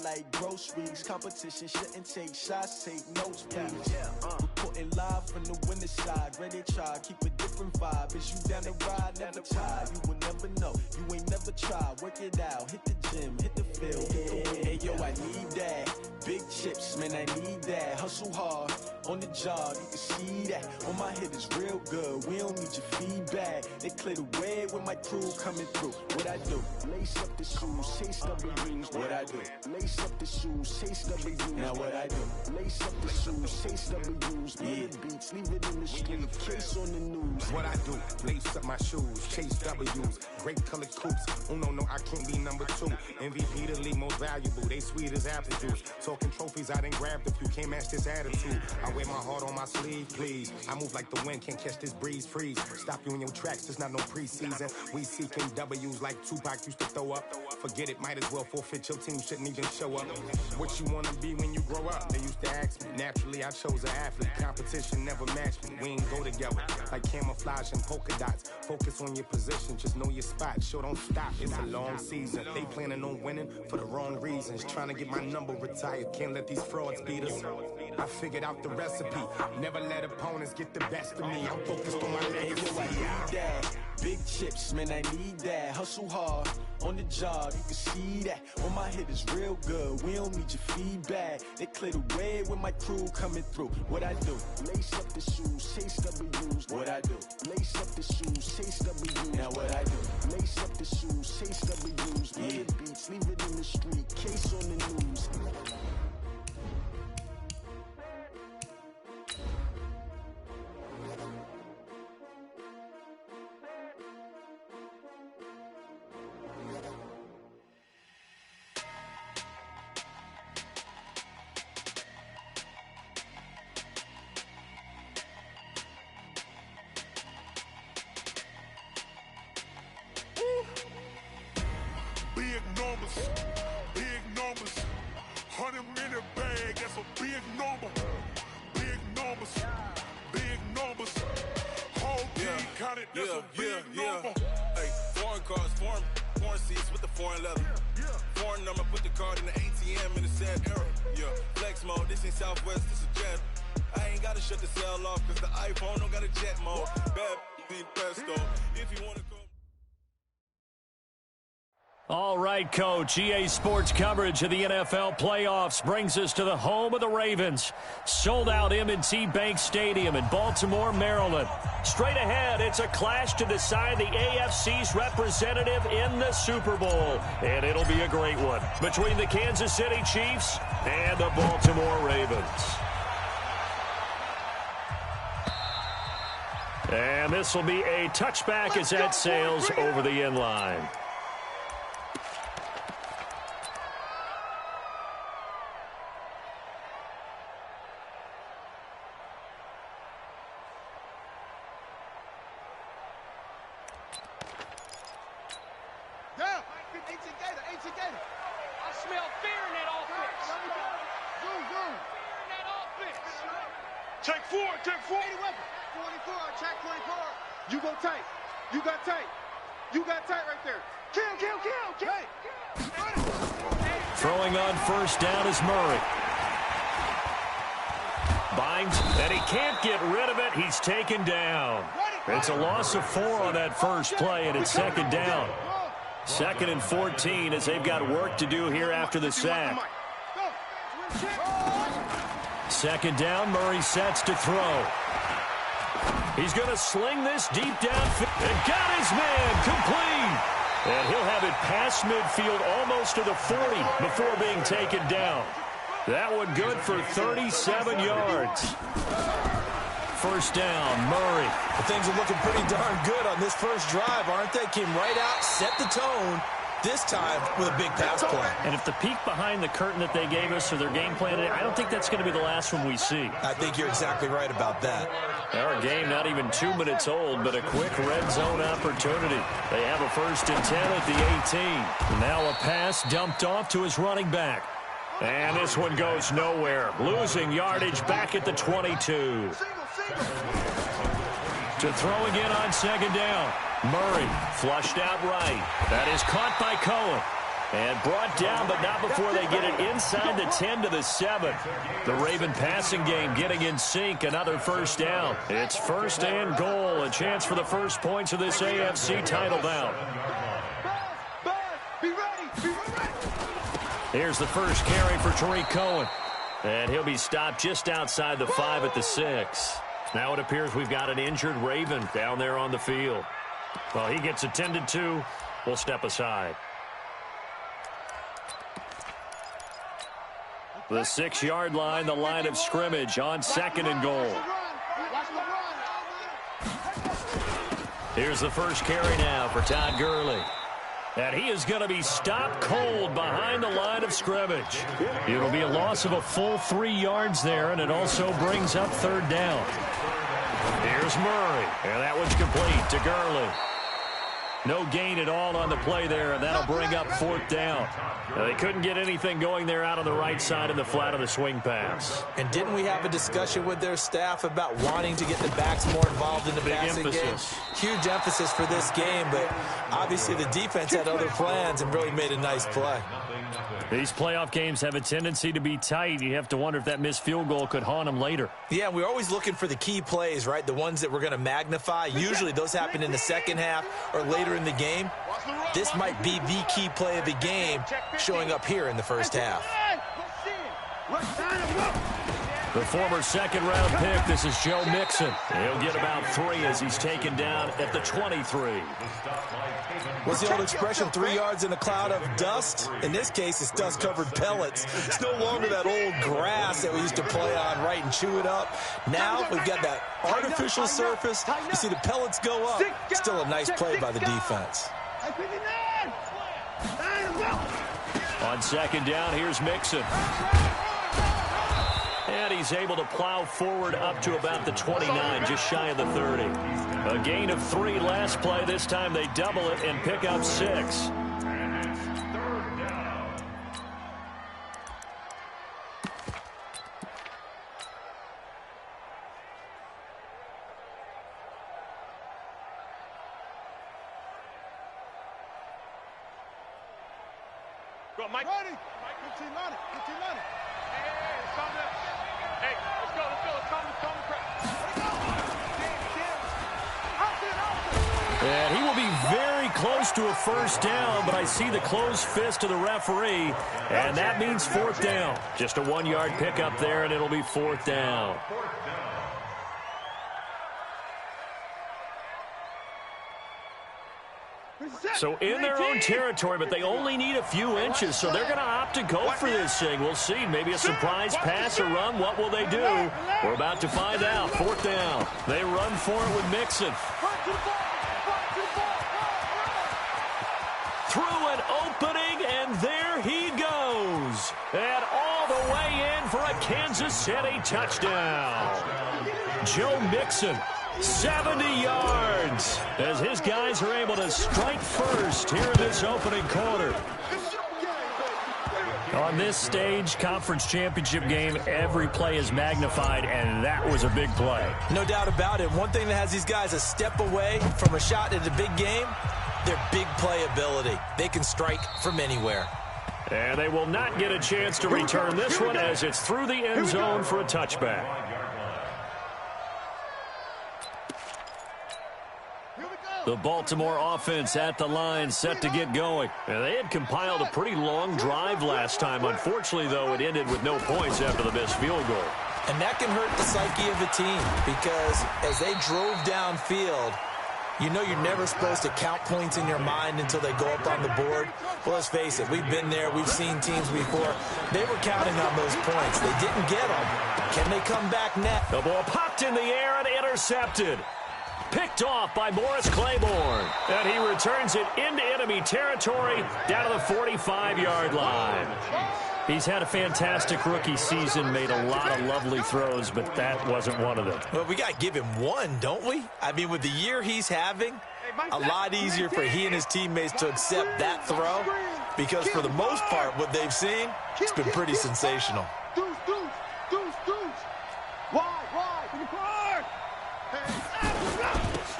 like groceries. Competition shouldn't take shots, take notes, please. Reporting live from the winner side. Ready to try, keep a different vibe. Is you down the ride, never tired. You will never know, you ain't never tried. Work it out, hit the gym, hit the field. Hey yo, I need that. Big chips, man, I need that. Hustle hard, on the job, you can see that. On my head is real good, we don't need your feedback. They clear the way with my crew coming through. What I do? Lace up the shoes, chase W's. What I do? Lace up the shoes, chase W's. Now what I do? Lace up the shoes, chase W's. Yeah, beats, leave it in the street, case on the news. What I do? Lace up my shoes, chase W's. Great colored coops. Oh no, I can't be number 2. MVP the league most valuable. They sweet as apple juice. Talking trophies, I done grabbed a few. Can't match this attitude. I wear my heart on my sleeve, please. I move like the wind, can't catch this breeze, freeze. Stop you in your tracks, there's not no preseason. We seeking W's like Tupac used to throw up. Forget it, might as well forfeit. Your team shouldn't even show up. What you wanna be when you grow up? They used to ask me. Naturally, I chose an athlete. Competition never matched me. We ain't go together like camouflage and polka dots. Focus on your position, just know your spot. Sure, don't stop. It's a long season. They planning on winning for the wrong reasons. Trying to get my number retired. Can't let these frauds beat us. I figured out the recipe. Never let opponents get the best of me. I'm focused on my legacy. I need that. Big chips, man, I need that. Hustle hard, on the job, you can see that. On my head is real good, we don't need your feedback. They clear the way with my crew coming through. What I do? Lace up the shoes, chase W's. What I do? Lace up the shoes, chase W's. Now what I do? Lace up the shoes, chase W's. Yeah, beats, leave it in the street, case on the news. Big numbers, 100-minute bag, that's a big number. Big numbers, whole team counted, that's a big number. Hey, foreign cars, foreign seats with the foreign leather. Foreign number, put the card in the ATM in the sad era. Yeah, flex mode, this ain't Southwest, this is jet. I ain't gotta shut the cell off, cause the iPhone don't got a jet mode. Bad need pesto, if you wanna go. All right, Coach. EA Sports coverage of the NFL playoffs brings us to the home of the Ravens. Sold-out M&T Bank Stadium in Baltimore, Maryland. Straight ahead, it's a clash to decide the AFC's representative in the Super Bowl. And it'll be a great one between the Kansas City Chiefs and the Baltimore Ravens. And this will be a touchback as that sails over the end line. Take four. 24, check 24. You go tight. You got tight. You got tight right there. Kill. Hey. Throwing on first down is Murray. Binds, and he can't get rid of it. He's taken down. It's a loss of 4 on that first play, and it's second down. 2nd and 14 as they've got work to do here after the sack. 2nd down, Murray sets to throw. He's going to sling this deep downfield and got his man complete. And he'll have it past midfield almost to the 40 before being taken down. That one good for 37 yards. First down, Murray. Well, things are looking pretty darn good on this first drive, aren't they? Came right out, set the tone, this time with a big pass play. And if the peek behind the curtain that they gave us or their game plan, I don't think that's going to be the last one we see. I think you're exactly right about that. Our game not even 2 minutes old, but a quick red zone opportunity. They have a 1st and 10 at the 18. Now a pass dumped off to his running back. And this one goes nowhere. Losing yardage back at the 22. To throw again on 2nd down. Murray flushed out right. That is caught by Cohen. And brought down, but not before they get it inside the 10 to the 7. The Raven passing game getting in sync. Another first down. It's first and goal. A chance for the first points of this AFC title bout. Here's the first carry for Tariq Cohen. And he'll be stopped just outside the 5 at the 6. Now it appears we've got an injured Raven down there on the field. Well, he gets attended to. We'll step aside. The 6-yard line, the line of scrimmage on 2nd and goal. Here's the first carry now for Todd Gurley. And he is going to be stopped cold behind the line of scrimmage. It'll be a loss of a full 3 yards there, and it also brings up 3rd down. Here's Murray, and that one's complete to Gurley. No gain at all on the play there, and that'll bring up 4th down. Now, they couldn't get anything going there out on the right side in the flat of the swing pass. And didn't we have a discussion with their staff about wanting to get the backs more involved in the passing game? Huge emphasis for this game, but obviously the defense had other plans and really made a nice play. These playoff games have a tendency to be tight. You have to wonder if that missed field goal could haunt them later. Yeah, we're always looking for the key plays, right? The ones that we're going to magnify. Usually those happen in the second half or later in the game. This might be the key play of the game showing up here in the first half. The former second-round pick, this is Joe Mixon. He'll get about 3 as he's taken down at the 23. What's the old expression, 3 yards in a cloud of dust? In this case, it's dust-covered pellets. It's no longer that old grass that we used to play on, right, and chew it up. Now we've got that artificial surface. You see the pellets go up. Still a nice play by the defense. On 2nd down, here's Mixon. And he's able to plow forward up to about the 29, just shy of the 30. A gain of 3 last play. This time they double it and pick up 6. Go, Mike. Ready. Mike, 15 on it. 15 on it. Hey, it's coming up. Hey, let's go. It's coming. And he will be very close to a first down, but I see the closed fist of the referee, and that means 4th down. Just a 1-yard pickup there, and it'll be 4th down. So in their own territory, but they only need a few inches, so they're going to opt to go for this thing. We'll see. Maybe a surprise pass or run. What will they do? We're about to find out. 4th down. They run for it with Mixon. Through an opening, and there he goes. And all the way in for a Kansas City touchdown. Joe Mixon, 70 yards, as his guys are able to strike first here in this opening quarter. On this stage, conference championship game, every play is magnified, and that was a big play. No doubt about it. One thing that has these guys a step away from a shot at a big game, their big play ability. They can strike from anywhere. And they will not get a chance to return this one as it's through the end zone for a touchback. The Baltimore offense at the line, set to get going. And they had compiled a pretty long drive last time. Unfortunately, though, it ended with no points after the missed field goal. And that can hurt the psyche of a team because as they drove downfield, you know you're never supposed to count points in your mind until they go up on the board. Well, let's face it, we've been there. We've seen teams before. They were counting on those points. They didn't get them. Can they come back net? The ball popped in the air and intercepted. Picked off by Morris Claiborne. And he returns it into enemy territory down to the 45-yard line. He's had a fantastic rookie season, made a lot of lovely throws, but that wasn't one of them. Well, we got to give him one, don't we? I mean, with the year he's having, a lot easier for he and his teammates to accept that throw because for the most part, what they've seen, it's been pretty sensational.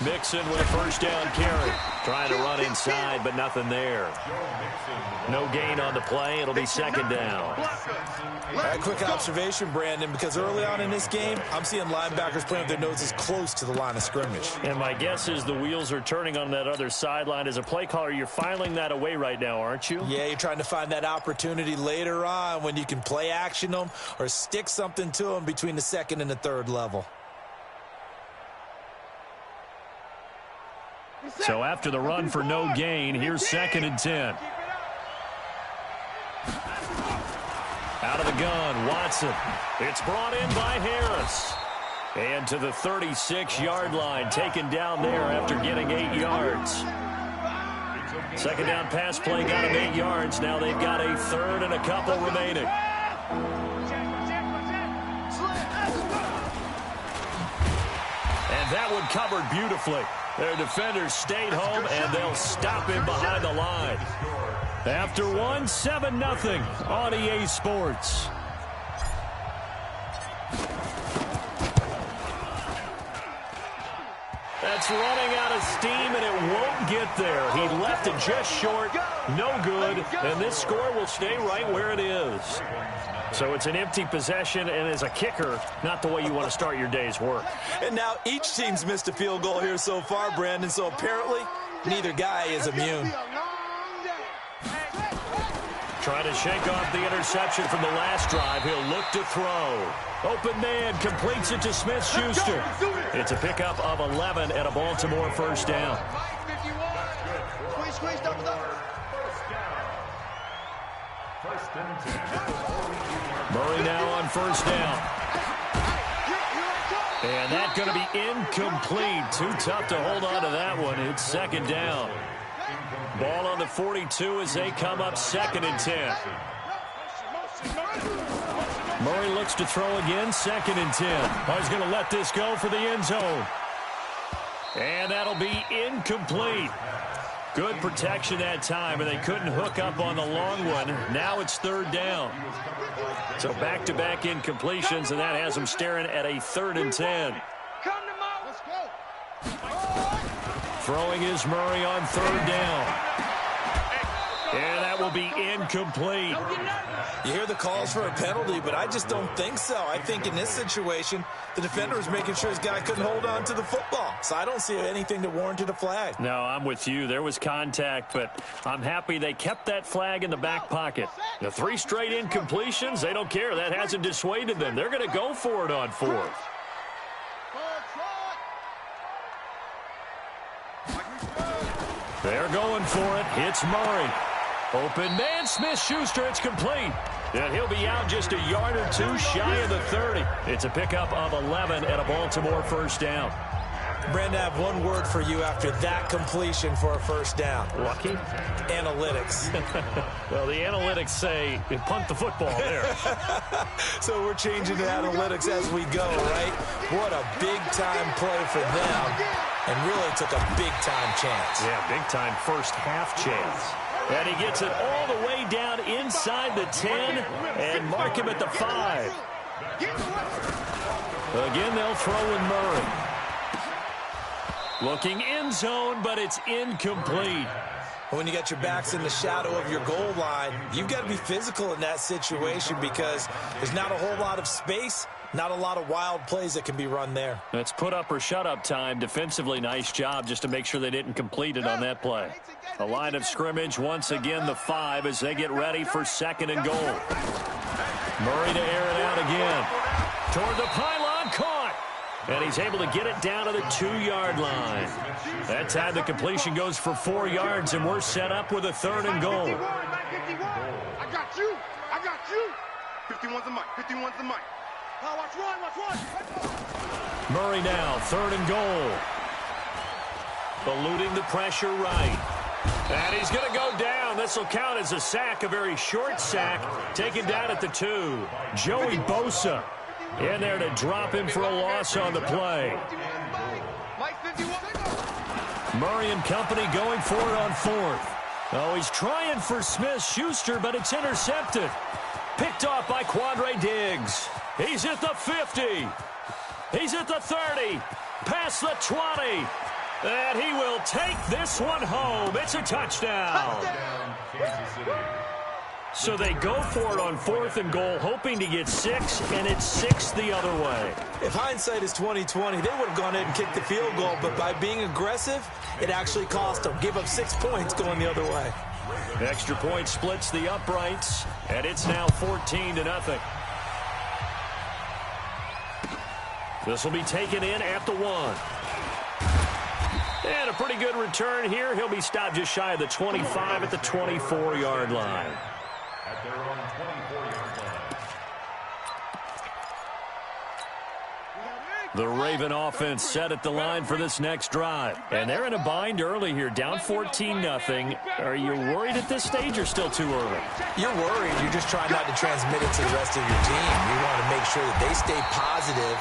Mixon with a first down carry. Trying to run inside, but nothing there. No gain on the play. It'll be second down. A quick observation, Brandon, because early on in this game, I'm seeing linebackers playing with their noses close to the line of scrimmage. And my guess is the wheels are turning on that other sideline. As a play caller, you're filing that away right now, aren't you? Yeah, you're trying to find that opportunity later on when you can play action them or stick something to them between the second and the third level. So after the run for no gain, here's second and 10. Out of the gun, Watson. It's brought in by Harris. And to the 36-yard line, taken down there after getting 8 yards. Second down pass play got him 8 yards. Now they've got a third and a couple remaining. And that one covered beautifully. Their defenders stayed home, and they'll stop him behind the line. After one, 7-0 on EA Sports. That's running out of steam, and it won't get there. He left it just short, no good, and this score will stay right where it is. So it's an empty possession, and as a kicker, not the way you want to start your day's work. And now each team's missed a field goal here so far, Brandon, so apparently neither guy is immune. Trying to shake off the interception from the last drive. He'll look to throw. Open man completes it to Smith-Schuster. It's a pickup of 11 and a Baltimore first down. Murray now on first down. And that's going to be incomplete. Too tough to hold on to that one. It's second down. Ball on the 42 as they come up second and 10. Murray looks to throw again, second and 10. He's going to let this go for the end zone. And that'll be incomplete. Good protection that time, and they couldn't hook up on the long one. Now it's third down. So back-to-back incompletions, and that has them staring at a third and 10. Throwing is Murray on third down. And that will be incomplete. You hear the calls for a penalty, but I just don't think so. I think in this situation, the defender was making sure his guy couldn't hold on to the football. So I don't see anything that warranted a flag. No, I'm with you. There was contact, but I'm happy they kept that flag in the back pocket. The 3 straight incompletions, they don't care. That hasn't dissuaded them. They're going to go for it on fourth. They're going for it. It's Murray. Open man, Smith-Schuster. It's complete. And he'll be out just a yard or two shy of the 30. It's a pickup of 11 and a Baltimore first down. Brandon, I have one word for you after that completion for a first down. Lucky? Analytics. Well, the analytics say punt the football there. So we're changing to analytics as we go, right? What a big-time play for them. And really took a big-time chance. Yeah, big-time first-half chance. And he gets it all the way down inside the 10 and mark him at the 5. Again, they'll throw in Murray. Looking end zone, but it's incomplete. When you got your backs in the shadow of your goal line, you've got to be physical in that situation because there's not a whole lot of space, not a lot of wild plays that can be run there. It's put up or shut up time. Defensively, nice job just to make sure they didn't complete it on that play. A line of scrimmage, once again the 5 as they get ready for second and goal. Murray to air it out again. Toward the pylon, caught. And he's able to get it down to the 2-yard line. That time the completion goes for 4 yards, and we're set up with a third and goal. I got you. I got you. 51's the mic. 51's the mic. Now watch one. Murray now, third and goal. Eluding the pressure right. And he's going to go down. This will count as a sack, a very short sack. Taken down at the 2. Joey Bosa in there to drop him for a loss on the play. Murray and company going for it on fourth. Oh, he's trying for Smith-Schuster, but it's intercepted. Picked off by Quandre Diggs. He's at the 50. He's at the 30. Past the 20. And he will take this one home. It's a touchdown. So they go for it on 4th and goal, hoping to get 6, and it's 6 the other way. If hindsight is 20/20, they would have gone ahead and kicked the field goal, but by being aggressive, it actually cost them. Give up 6 points going the other way. Extra point splits the uprights, and it's now 14-0. This will be taken in at the 1. And a pretty good return here. He'll be stopped just shy of the 25 at the 24-yard line. At their own 24-yard line. The Raven offense set at the line for this next drive. And they're in a bind early here, down 14-0. Are you worried at this stage or still too early? You're worried. You're just trying not to transmit it to the rest of your team. You want to make sure that they stay positive.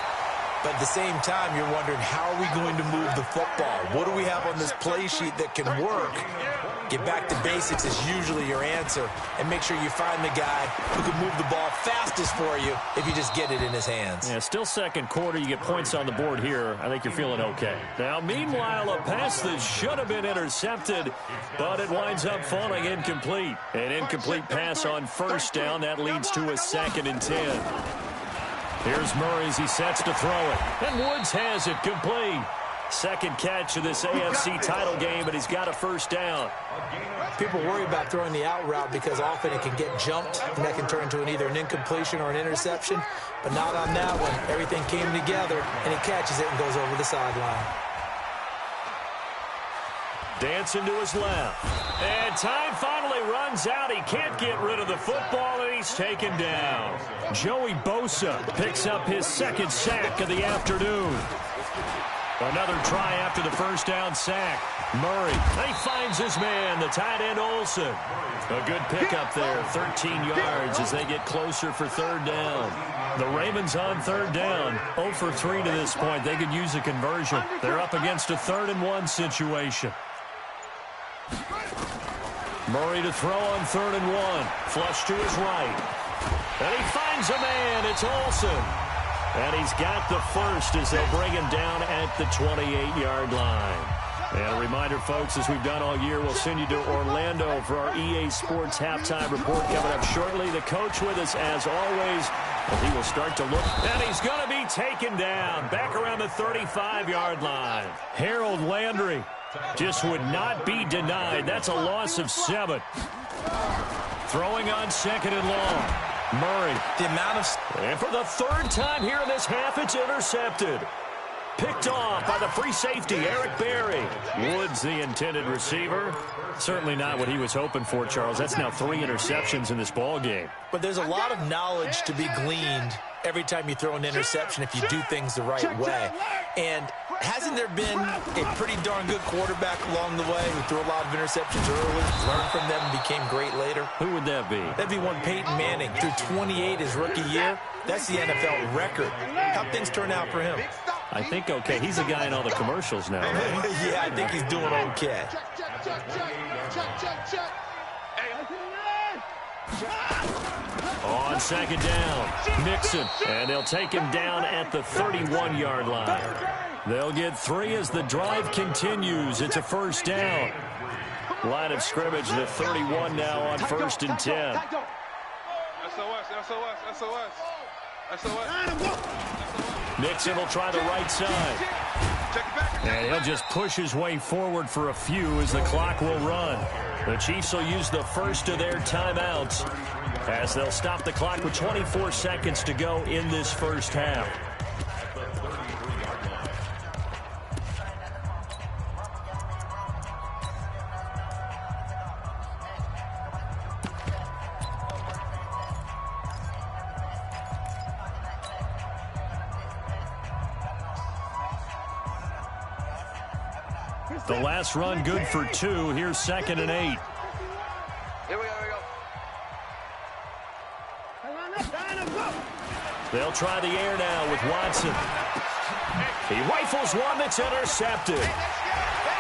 But at the same time, you're wondering, how are we going to move the football? What do we have on this play sheet that can work? Get back to basics is usually your answer. And make sure you find the guy who can move the ball fastest for you if you just get it in his hands. Yeah, still second quarter. You get points on the board here. I think you're feeling okay. Now, meanwhile, a pass that should have been intercepted, but it winds up falling incomplete. An incomplete pass on 1st down. That leads to a 2nd and 10. Here's Murray as he sets to throw it. And Woods has it complete. Second catch of this AFC title game, but he's got a 1st down. People worry about throwing the out route because often it can get jumped, and that can turn into either an incompletion or an interception. But not on that one. Everything came together, and he catches it and goes over the sideline. Dancing to his left. And time finally runs out. He can't get rid of the football, and he's taken down. Joey Bosa picks up his 2nd sack of the afternoon. Another try after the 1st down sack. Murray, he finds his man, the tight end Olsen. A good pickup there, 13 yards as they get closer for 3rd down. The Ravens on 3rd down, 0 for 3 to this point. They could use a conversion. They're up against a 3rd and 1 situation. Murray to throw on 3rd and 1. Flush to his right. And he finds a man. It's Olsen. And he's got the 1st as they'll bring him down at the 28-yard line. And a reminder, folks, as we've done all year, we'll send you to Orlando for our EA Sports halftime report coming up shortly. The coach with us, as always, and he will start to look. And he's going to be taken down back around the 35-yard line. Harold Landry just would not be denied. That's a loss of 7. Throwing on 2nd and long. Murray. The amount of... And for the 3rd time here in this half, it's intercepted. Picked off by the free safety, Eric Berry. Woods, the intended receiver. Certainly not what he was hoping for, Charles. That's now 3 interceptions in this ball game. But there's a lot of knowledge to be gleaned every time you throw an interception if you do things the right way. And hasn't there been a pretty darn good quarterback along the way who threw a lot of interceptions early, learned from them, and became great later? Who would that be? That'd be one Peyton Manning. Threw 28 his rookie year. That's the NFL record. How'd things turn out for him? I think okay. He's a guy in all the commercials now, right? Yeah, I think he's doing okay. On 2nd down, Nixon, and they'll take him down at the 31-yard line. They'll get 3 as the drive continues. It's a 1st down. Line of scrimmage, the 31 now on 1st and 10. Nixon will try the right side. And he'll just push his way forward for a few as the clock will run. The Chiefs will use the 1st of their timeouts as they'll stop the clock with 24 seconds to go in this 1st half. The last run good for 2. Here's 2nd and 8. Here we go. They'll try the air now with Watson. He rifles one that's intercepted.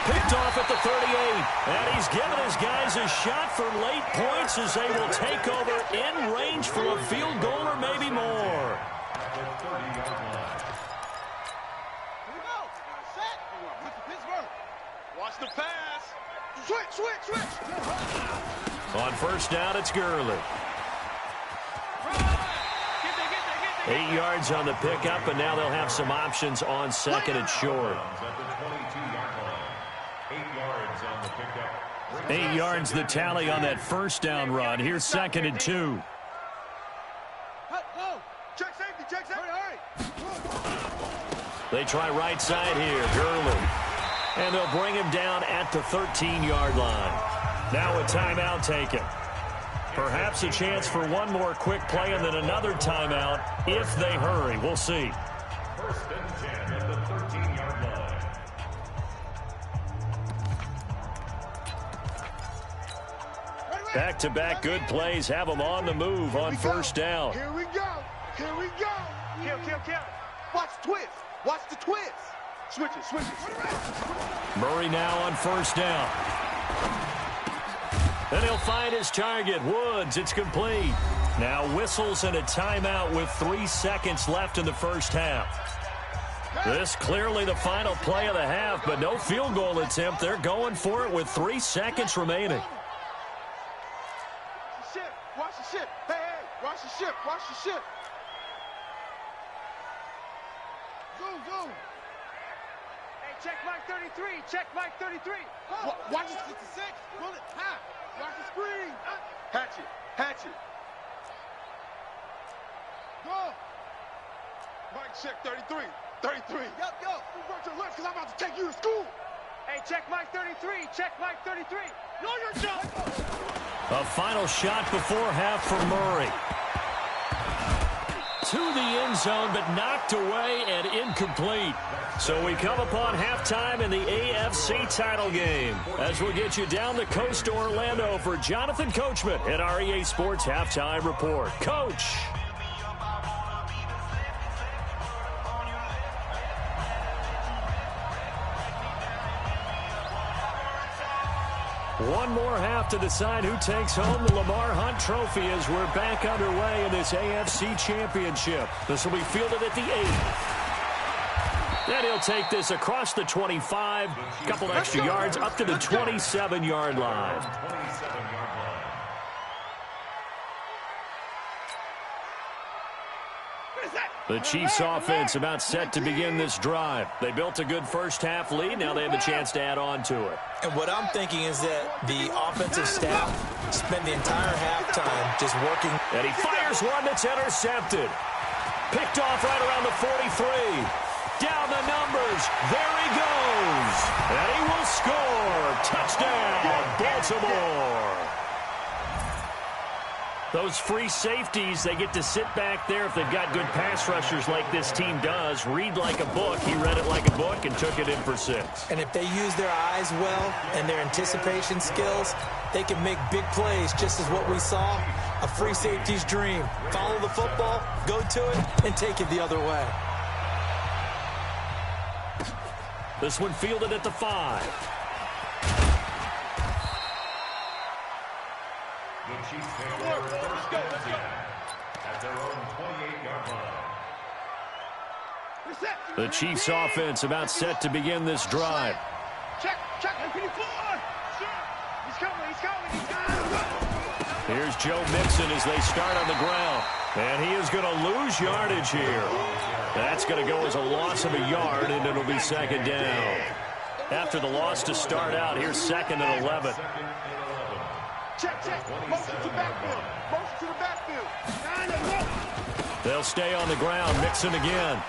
Picked off at the 38. And he's given his guys a shot for late points as they will take over in range for a field goal or maybe more. Watch the pass. Switch. On first down, it's Gurley. 8 yards on the pickup, and now they'll have some options on second and short. 8 yards the tally on that first down run. Here's second and 2. Check safety. Hurry. They try right side here, Gurley. And they'll bring him down at the 13-yard line. Now a timeout taken. Perhaps a chance for one more quick play and then another timeout if they hurry. We'll see. First and 10 at the 13-yard line. Back-to-back good plays have them on the move on first down. Here we go. Kill. Watch the twist. Switch it. Murray now on first down. Then he'll find his target, Woods. It's complete. Now whistles and a timeout with 3 seconds left in the first half. This clearly the final play of the half, but no field goal attempt. They're going for it with 3 seconds remaining. Watch the ship. Hey, watch the ship. Go. Hey, check Mike 33. Watch the 66. Bullet. Watch the screen. Hatch it. Go. Mike, check 33. Yo. Work your lips, because I'm about to take you to school. Hey, check Mike 33. Know your job. A final shot before half for Murray. To the end zone, but knocked away and incomplete. So we come upon halftime in the AFC title game. As we'll get you down the coast to Orlando for Jonathan Coachman at our EA Sports Halftime Report. Coach. One more half to decide who takes home the Lamar Hunt Trophy as we're back underway in this AFC Championship. This will be fielded at the 8. Then he'll take this across the 25, a couple extra yards up to the 27-yard line. The Chiefs offense about set to begin this drive. They built a good first half lead. Now they have a chance to add on to it. And what I'm thinking is that the offensive staff spent the entire halftime just working. And he fires one that's intercepted. Picked off right around the 43. Down the numbers. There he goes. And he will score. Touchdown, Baltimore. Those free safeties, they get to sit back there if they've got good pass rushers like this team does. Read like a book. He read it like a book and took it in for 6. And if they use their eyes well and their anticipation skills, they can make big plays, just as what we saw. A free safety's dream. Follow the football, go to it, and take it the other way. This one fielded at the 5. The Chiefs take over first down at their own 28-yard line. The Chiefs offense about set to begin this drive. Check. Here's Joe Mixon as they start on the ground. And he is going to lose yardage here. That's going to go as a loss of a yard, and it'll be second down. After the loss to start out, here's second and 11. Check. Motion to the backfield. They'll stay on the ground. Mixon again.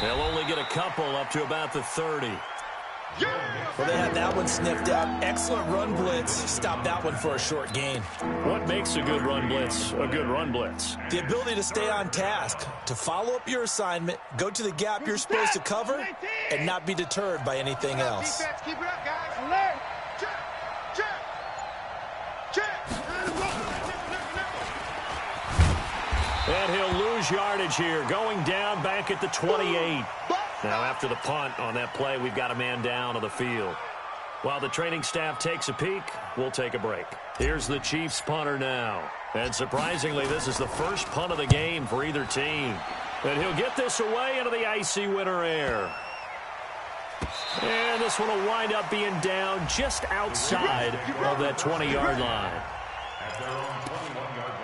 They'll only get a couple up to about the 30. Well, they had that one sniffed out. Excellent run blitz. Stop that one for a short gain. What makes a good run blitz a good run blitz? The ability to stay on task, to follow up your assignment, go to the gap you're supposed to cover, and not be deterred by anything else. Defense, keep it up, guys. Alert. Check. And he'll lose yardage here, going down back at the 28. Now, after the punt on that play, we've got a man down on the field. While the training staff takes a peek, we'll take a break. Here's the Chiefs punter now. And surprisingly, this is the first punt of the game for either team. And he'll get this away into the icy winter air. And this one will wind up being down just outside of that 20-yard line. At their own 21-yard line.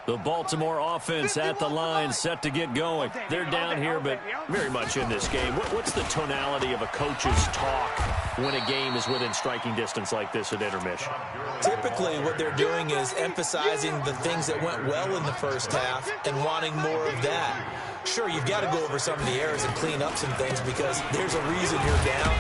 The Baltimore offense at the line, set to get going. They're down here, but very much in this game. What's the tonality of a coach's talk when a game is within striking distance like this at intermission? Typically, what they're doing is emphasizing the things that went well in the first half and wanting more of that. Sure, you've got to go over some of the errors and clean up some things because there's a reason you're down.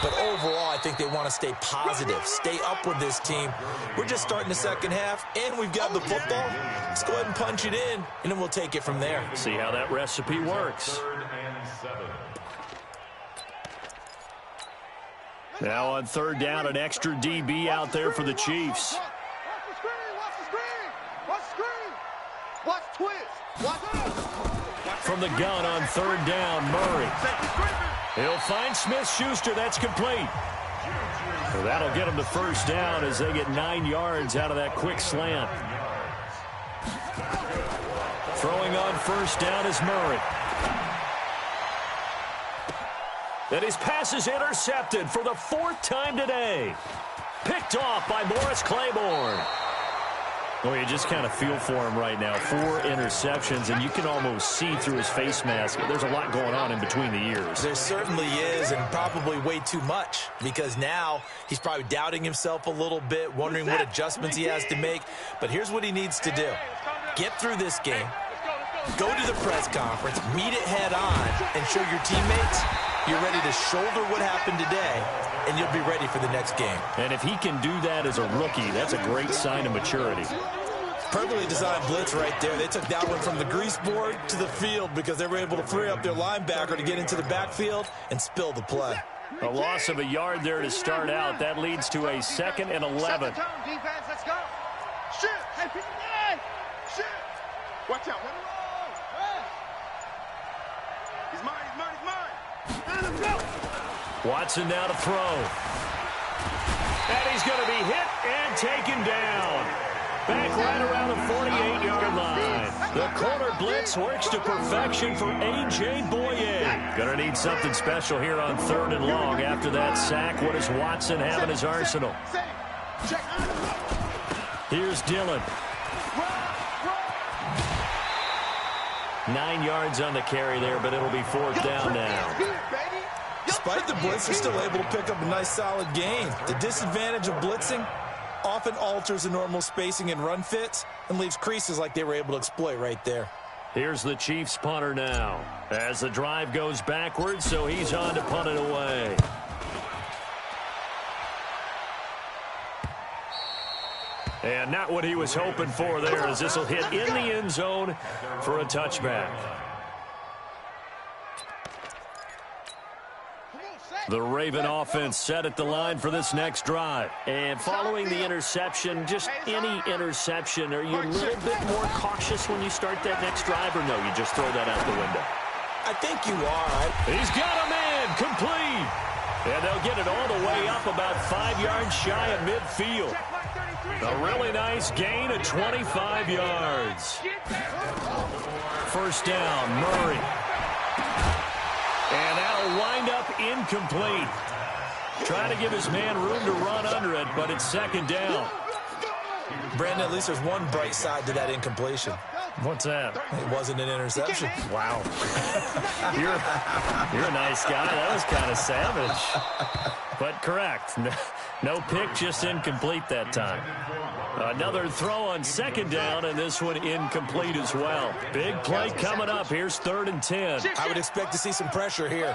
But overall, I think they want to stay positive, stay up with this team. We're just starting the second half, and we've got the football. Let's go ahead and punch it in, and then we'll take it from there. See how that recipe works. 3rd and 7. Now on 3rd down, an extra DB out there for the Chiefs. Watch the screen, watch the screen, watch the screen. Watch twist, watch From the gun on 3rd down, Murray. He'll find Smith-Schuster. That's complete. So that'll get him to 1st down as they get 9 yards out of that quick slant. Throwing on 1st down is Murray. And his pass is intercepted for the 4th time today. Picked off by Morris Claiborne. Well, you just kind of feel for him right now. 4 interceptions, and you can almost see through his face mask. There's a lot going on in between the ears. There certainly is, and probably way too much, because now he's probably doubting himself a little bit, wondering what adjustments he has to make. But here's what he needs to do. Get through this game, go to the press conference, meet it head on, and show your teammates you're ready to shoulder what happened today, and you'll be ready for the next game. And if he can do that as a rookie, that's a great sign of maturity. Perfectly designed blitz right there. They took that one from the grease board to the field because they were able to free up their linebacker to get into the backfield and spill the play. A loss of a yard there to start out. That leads to a 2nd and 11. defense, let's go. Shit, hey, pick it up. Shit. Watch out. He's mine, he's mine, he's mine. Let's go. Watson now to throw. And he's going to be hit and taken down. Back right around the 48-yard line. The corner blitz works to perfection for A.J. Boye. Going to need something special here on 3rd and long after that sack. What does Watson have in his arsenal? Here's Dillon. 9 yards on the carry there, but it'll be 4th down now. Despite the blitz, they're still able to pick up a nice solid gain. The disadvantage of blitzing often alters the normal spacing and run fits and leaves creases like they were able to exploit right there. Here's the Chiefs punter now as the drive goes backwards, so he's on to punt it away. And not what he was hoping for there, as this will hit in the end zone for a touchback. The Raven offense set at the line for this next drive. And following the interception, just any interception, are you a little bit more cautious when you start that next drive, or no, you just throw that out the window? I think you are. He's got a man, complete. And they'll get it all the way up about 5 yards shy of midfield. A really nice gain of 25 yards. 1st down, Murray. And that'll wind up incomplete. Trying to give his man room to run under it, but it's 2nd down. Brandon, at least there's one bright side to that incompletion. What's that? It wasn't an interception. Wow. You're a nice guy. That was kind of savage. But correct. No pick, just incomplete that time. Another throw on 2nd down, and this one incomplete as well. Big play coming up. Here's 3rd and 10. I would expect to see some pressure here.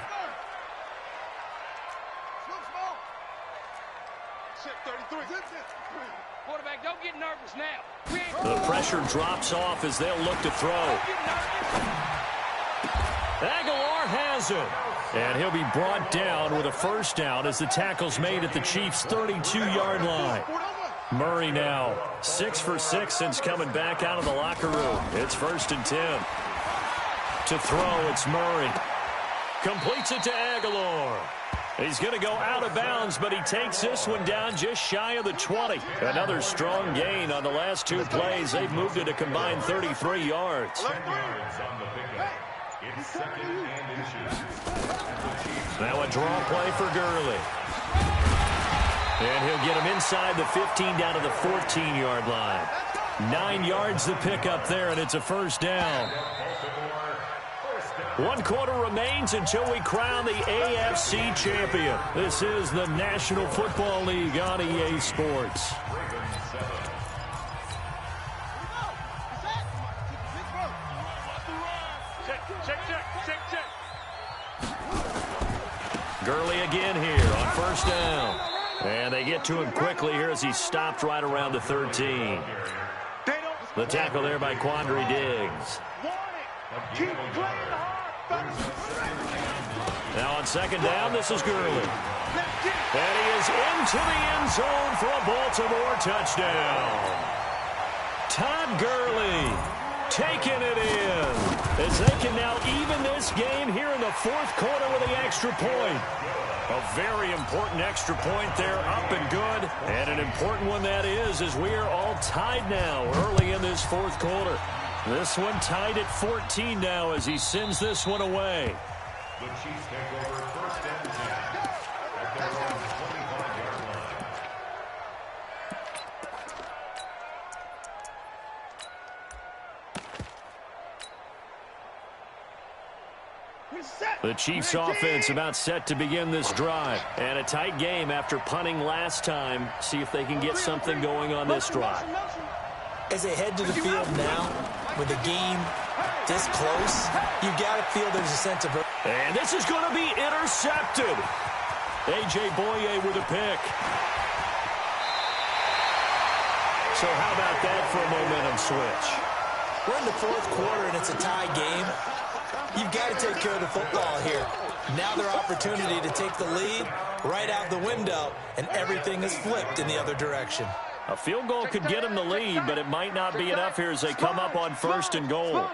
Quarterback, don't get nervous now. The pressure drops off as they'll look to throw. Aguilar has it. And he'll be brought down with a 1st down as the tackle's made at the Chiefs' 32-yard line. Murray now 6 for 6 since coming back out of the locker room. It's 1st and 10. To throw, it's Murray. Completes it to Aguilar. He's going to go out of bounds, but he takes this one down just shy of the 20. Another strong gain on the last two plays. They've moved it a combined 33 yards. Now a draw play for Gurley. And he'll get him inside the 15 down to the 14-yard line. 9 yards to pick up there, and it's a first down. 1 quarter remains until we crown the AFC champion. This is the National Football League on EA Sports. Gurley again here on first down. And they get to him quickly here as he stopped right around the 13. The tackle there by Quandre Diggs. Now on second down, this is Gurley. And he is into the end zone for a Baltimore touchdown. Todd Gurley taking it in as they can now even this game here in the fourth quarter with the extra point. A very important extra point there, up and good. And an important one that is, as we are all tied now early in this fourth quarter. This one tied at 14 now as he sends this one away. The Chiefs take over first and 10 at their own 25-yard line. The Chiefs offense about set to begin this drive. And a tight game after punting last time. See if they can get something going on this drive. As they head to the field now, with the game this close, you got to feel there's a sense of... And this is going to be intercepted. A.J. Boye with a pick. So how about that for a momentum switch? We're in the fourth quarter and it's a tie game. You've got to take care of the football here. Now their opportunity to take the lead right out the window, and everything is flipped in the other direction. A field goal could get them the lead, but it might not be enough here as they come up on first and goal.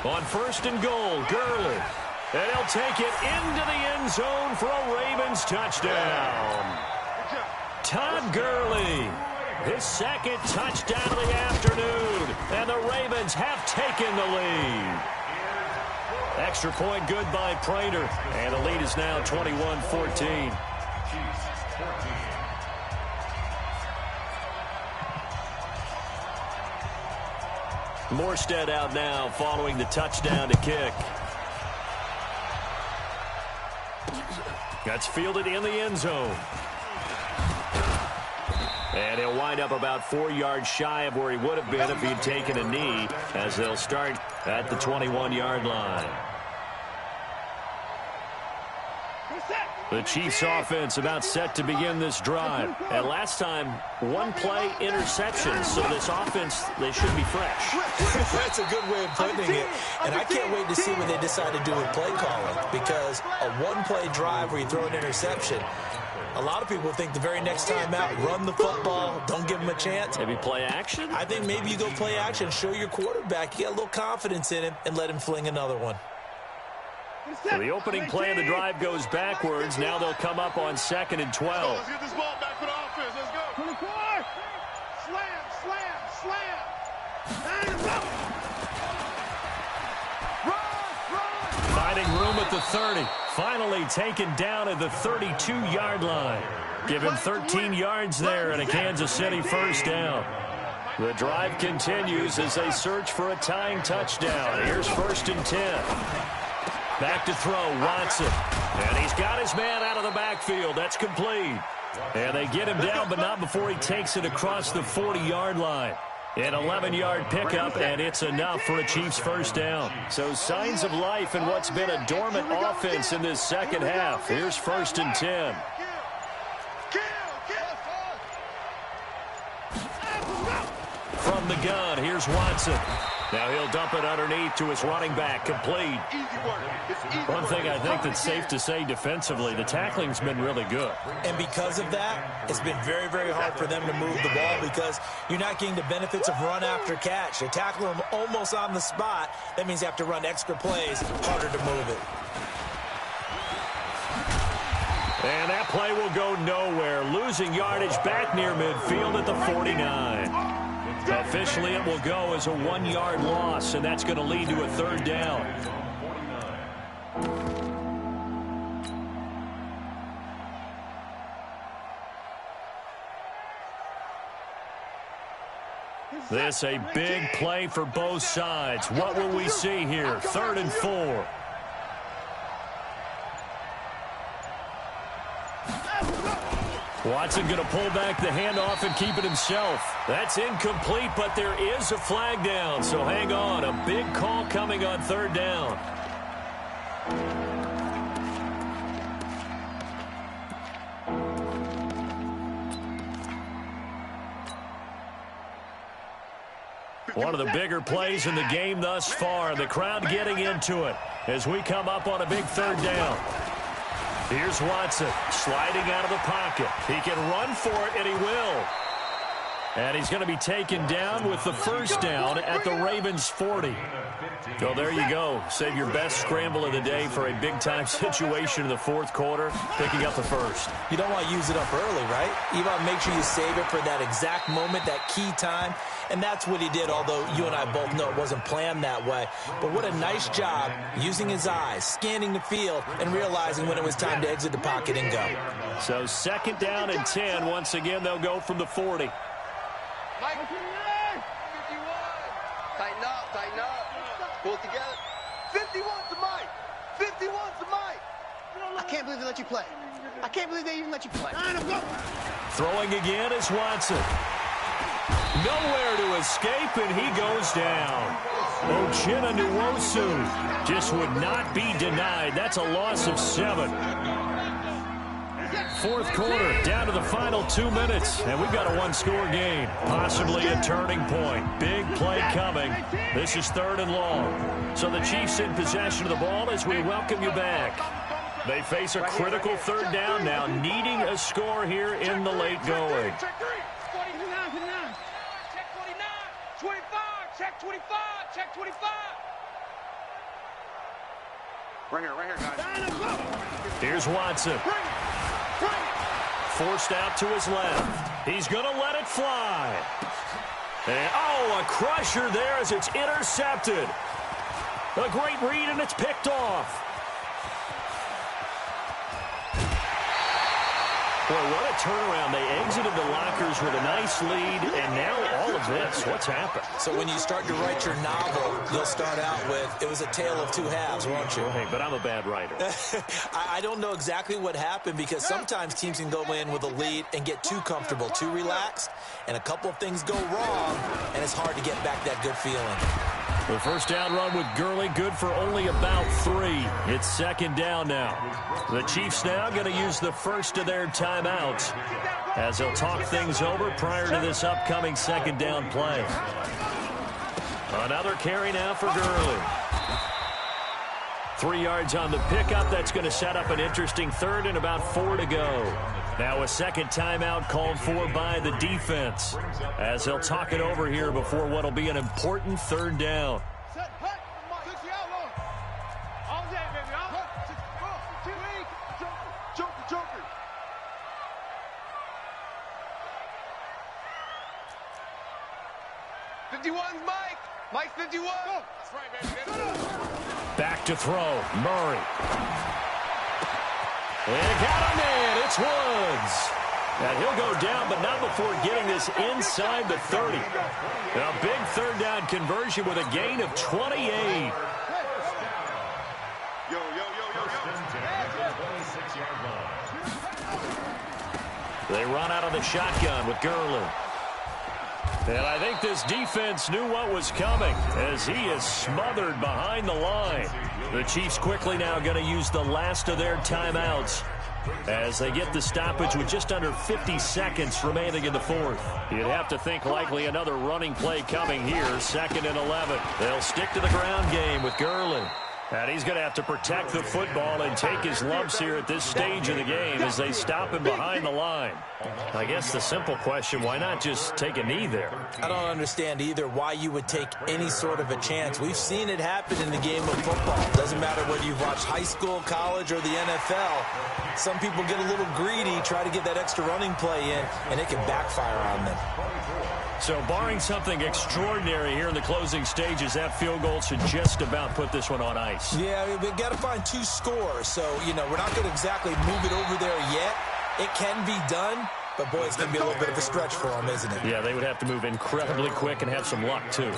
On first and goal, Gurley. And he'll take it into the end zone for a Ravens touchdown. Todd Gurley, his second touchdown of the afternoon. And the Ravens have taken the lead. Extra point good by Prater. And the lead is now 21-14. Morstead out now following the touchdown to kick. That's fielded in the end zone. And he'll wind up about 4 yards shy of where he would have been if he'd taken a knee, as they'll start at the 21-yard line. The Chiefs offense about set to begin this drive. And last time, one play interception. So this offense, they should be fresh. That's a good way of putting it. And I can't wait to see what they decide to do with play calling. Because a one-play drive where you throw an interception, a lot of people think the very next time out, run the football, don't give them a chance. Maybe play action? I think maybe you go play action, show your quarterback you got a little confidence in him, and let him fling another one. So the opening play of the drive goes backwards. Now they'll come up on second and 12. Let's get this ball back for the offense. Let's go. 24. Slam. Finding room at the 30. Finally taken down at the 32-yard line. Give him 13 yards there and a Kansas City first down. The drive continues as they search for a tying touchdown. Here's first and 10. Back to throw, Watson. And he's got his man out of the backfield. That's complete. And they get him down, but not before he takes it across the 40-yard line. An 11-yard pickup, and it's enough for a Chiefs first down. So signs of life in what's been a dormant offense in this second half. Here's first and 10. From the gun, here's Watson. Now he'll dump it underneath to his running back, complete. One thing I think that's safe to say defensively, the tackling's been really good. And because of that, it's been very, very hard for them to move the ball because you're not getting the benefits of run after catch. They tackle him almost on the spot. That means you have to run extra plays, harder to move it. And that play will go nowhere, losing yardage back near midfield at the 49. Officially, it will go as a 1-yard loss, and that's going to lead to a third down. This a big play for both sides. What will we see here? 3rd and 4. Watson going to pull back the handoff and keep it himself. That's incomplete, but there is a flag down, so hang on. A big call coming on 3rd down. One of the bigger plays in the game thus far. The crowd getting into it as we come up on a big 3rd down. Here's Watson sliding out of the pocket. He can run for it, and he will. And he's going to be taken down with the first down at the Ravens' 40. So there you go. Save your best scramble of the day for a big-time situation in the 4th quarter, picking up the first. You don't want to use it up early, right? You want to make sure you save it for that exact moment, that key time. And that's what he did, although you and I both know it wasn't planned that way. But what a nice job using his eyes, scanning the field, and realizing when it was time to exit the pocket and go. So 2nd down and 10. Once again, they'll go from the 40. Mike, 51. Tighten up, tighten up. Pull it together. 51's to Mike. 51's to Mike. I can't believe they let you play. I can't believe they even let you play. Throwing again is Watson. Nowhere to escape, and he goes down. Uchenna Nwosu just would not be denied. That's a loss of 7. 4th quarter, down to the final 2 minutes, and we've got a 1-score game. Possibly a turning point. Big play coming. This is 3rd and long. So the Chiefs in possession of the ball as we welcome you back. They face a critical 3rd down now, needing a score here in the late going. Check 25, check 25. Right here, guys. Here's Watson. Forced out to his left. He's going to let it fly. And, oh, a crusher there as it's intercepted. A great read, and it's picked off. Boy, what a turnaround. They exited the lockers with a nice lead, and now all of this. What's happened? So when you start to write your novel, you'll start out with, it was a tale of 2 halves, won't you? Hey, but I'm a bad writer. I don't know exactly what happened because sometimes teams can go in with a lead and get too comfortable, too relaxed, and a couple of things go wrong, and it's hard to get back that good feeling. The first down run with Gurley, good for only about 3. It's 2nd down now. The Chiefs now going to use the first of their timeouts as they'll talk things over prior to this upcoming 2nd down play. Another carry now for Gurley. 3 yards on the pickup. That's going to set up an interesting 3rd and about 4 to go. Now a 2nd timeout called for by the defense as they'll talk it over here before what will be an important 3rd down. Mike 51. That's right, baby. Back to throw. Murray. And got a man. It's Woods. And he'll go down, but not before getting this inside the 30. A big 3rd down conversion with a gain of 28. They run out of the shotgun with Gurley. And I think this defense knew what was coming as he is smothered behind the line. The Chiefs quickly now going to use the last of their timeouts as they get the stoppage with just under 50 seconds remaining in the fourth. You'd have to think likely another running play coming here, 2nd and 11. They'll stick to the ground game with Gurley. And he's going to have to protect the football and take his lumps here at this stage of the game as they stop him behind the line. I guess the simple question, why not just take a knee there? I don't understand either why you would take any sort of a chance. We've seen it happen in the game of football. Doesn't matter whether you've watched high school, college, or the NFL. Some people get a little greedy, try to get that extra running play in, and it can backfire on them. So barring something extraordinary here in the closing stages, that field goal should just about put this one on ice. Yeah, we've got to find 2 scores. So, we're not going to exactly move it over there yet. It can be done, but, boy, it's going to be a little bit of a stretch for them, isn't it? Yeah, they would have to move incredibly quick and have some luck, too.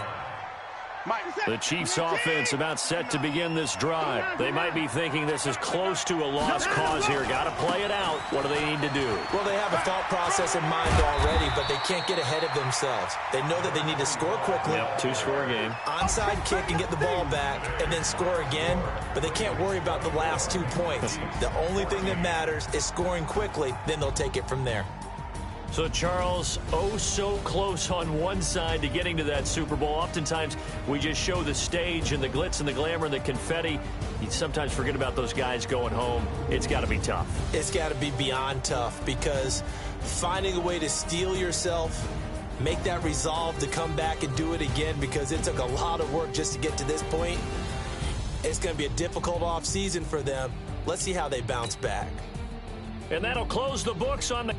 The Chiefs offense about set to begin this drive. They might be thinking this is close to a lost cause here. Got to play it out. What do they need to do? Well, they have a thought process in mind already, but they can't get ahead of themselves. They know that they need to score quickly. Yep, 2-score game. Onside kick and get the ball back and then score again, but they can't worry about the last 2 points. The only thing that matters is scoring quickly, then they'll take it from there. So, Charles, oh so close on one side to getting to that Super Bowl. Oftentimes, we just show the stage and the glitz and the glamour and the confetti. You sometimes forget about those guys going home. It's got to be tough. It's got to be beyond tough because finding a way to steel yourself, make that resolve to come back and do it again because it took a lot of work just to get to this point. It's going to be a difficult offseason for them. Let's see how they bounce back. And that'll close the books on the